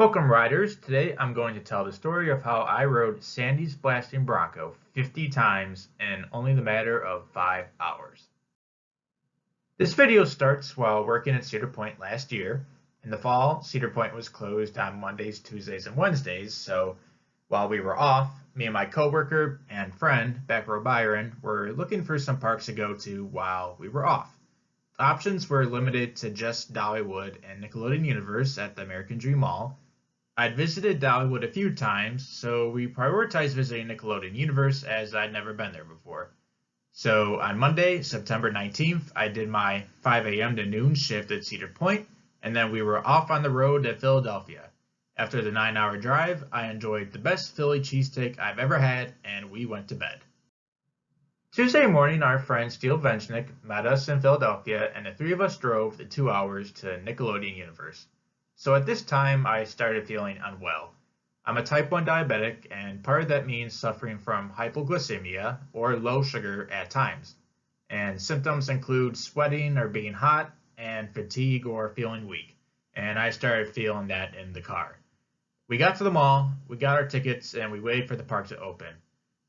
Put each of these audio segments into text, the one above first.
Welcome riders, today I'm going to tell the story of how I rode Sandy's blasting Bronco 50 times in only the matter of 5 hours. This video starts while working at Cedar Point last year. In the fall, Cedar Point was closed on Mondays, Tuesdays, and Wednesdays, so while we were off, me and my coworker and friend, Backrow Byron, were looking for some parks to go to while we were off. The options were limited to just Dollywood and Nickelodeon Universe at the American Dream Mall. I'd visited Dollywood a few times, so we prioritized visiting Nickelodeon Universe as I'd never been there before. So on Monday, September 19th, I did my 5 a.m. to noon shift at Cedar Point, and then we were off on the road to Philadelphia. After the 9-hour drive, I enjoyed the best Philly cheesesteak I've ever had, and we went to bed. Tuesday morning, our friend Steele Venchnik met us in Philadelphia, and the three of us drove the 2 hours to Nickelodeon Universe. So at this time, I started feeling unwell. I'm a type 1 diabetic, and part of that means suffering from hypoglycemia, or low sugar at times. And symptoms include sweating or being hot, and fatigue or feeling weak. And I started feeling that in the car. We got to the mall, we got our tickets, and we waited for the park to open.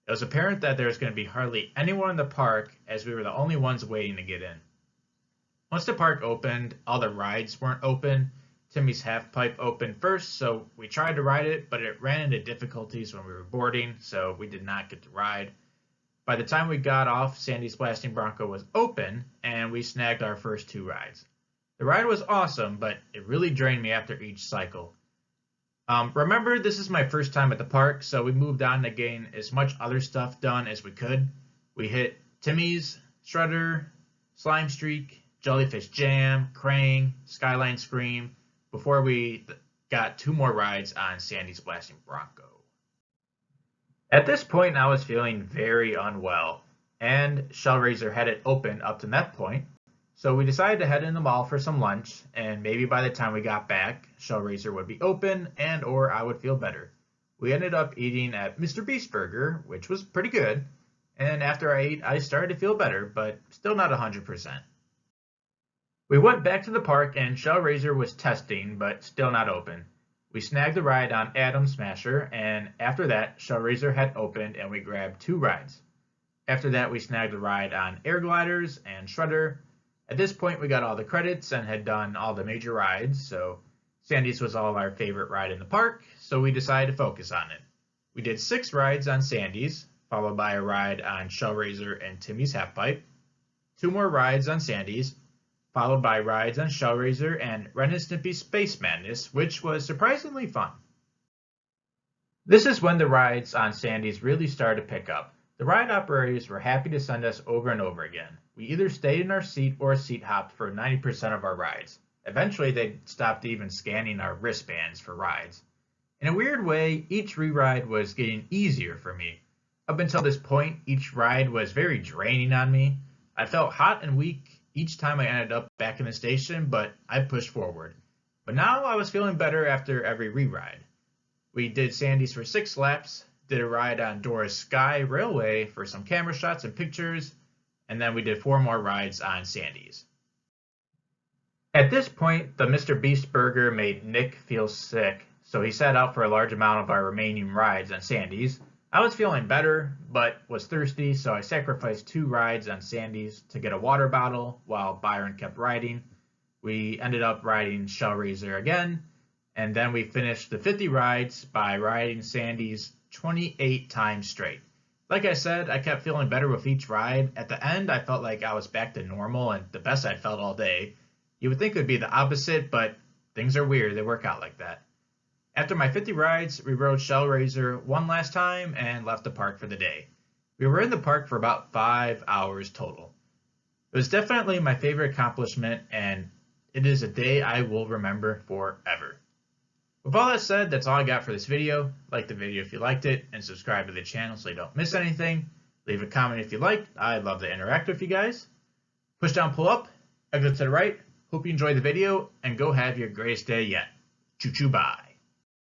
It was apparent that there was going to be hardly anyone in the park, as we were the only ones waiting to get in. Once the park opened, all the rides weren't open. Timmy's half pipe opened first, so we tried to ride it, but it ran into difficulties when we were boarding, so we did not get to ride. By the time we got off, Sandy's blasting Bronco was open, and we snagged our first 2 rides. The ride was awesome, but it really drained me after each cycle. Remember, this is my first time at the park, so we moved on to getting as much other stuff done as we could. We hit Timmy's, Shredder, Slime Streak, Jellyfish Jam, Krang, Skyline Scream, before we got 2 more rides on Sandy's blasting Bronco. At this point, I was feeling very unwell, and Shellraiser had it open up to that point, so we decided to head in the mall for some lunch, and maybe by the time we got back, Shellraiser would be open and or I would feel better. We ended up eating at Mr. Beast Burger, which was pretty good, and after I ate, I started to feel better, but still not 100%. We went back to the park and Shellraiser was testing, but still not open. We snagged the ride on Atom Smasher, and after that, Shellraiser had opened and we grabbed 2 rides. After that, we snagged the ride on Air Gliders and Shredder. At this point, we got all the credits and had done all the major rides, so Sandy's was all our favorite ride in the park, so we decided to focus on it. We did 6 rides on Sandy's, followed by a ride on Shellraiser and Timmy's Half Pipe, 2 more rides on Sandy's, followed by rides on Shellraiser and Ren and Stimpy's Space Madness, which was surprisingly fun. This is when the rides on Sandy's really started to pick up. The ride operators were happy to send us over and over again. We either stayed in our seat or seat hopped for 90% of our rides. Eventually, they stopped even scanning our wristbands for rides. In a weird way, each re-ride was getting easier for me. Up until this point, each ride was very draining on me. I felt hot and weak each time I ended up back in the station, but I pushed forward. But now I was feeling better after every re-ride. We did Sandy's for 6 laps, did a ride on Dora's Sky Railway for some camera shots and pictures, and then we did 4 more rides on Sandy's. At this point, the Mr. Beast Burger made Nick feel sick, so he sat out for a large amount of our remaining rides on Sandy's. I was feeling better, but was thirsty, so I sacrificed 2 rides on Sandy's to get a water bottle while Byron kept riding. We ended up riding Shellraiser again, and then we finished the 50 rides by riding Sandy's 28 times straight. Like I said, I kept feeling better with each ride. At the end, I felt like I was back to normal and the best I'd felt all day. You would think it would be the opposite, but things are weird. They work out like that. After my 50 rides, we rode Shellraiser one last time and left the park for the day. We were in the park for about 5 hours total. It was definitely my favorite accomplishment, and it is a day I will remember forever. With all that said, that's all I got for this video. Like the video if you liked it, and subscribe to the channel so you don't miss anything. Leave a comment if you liked. I'd love to interact with you guys. Push down, pull up, exit to the right. Hope you enjoyed the video, and go have your greatest day yet. Choo-choo, bye.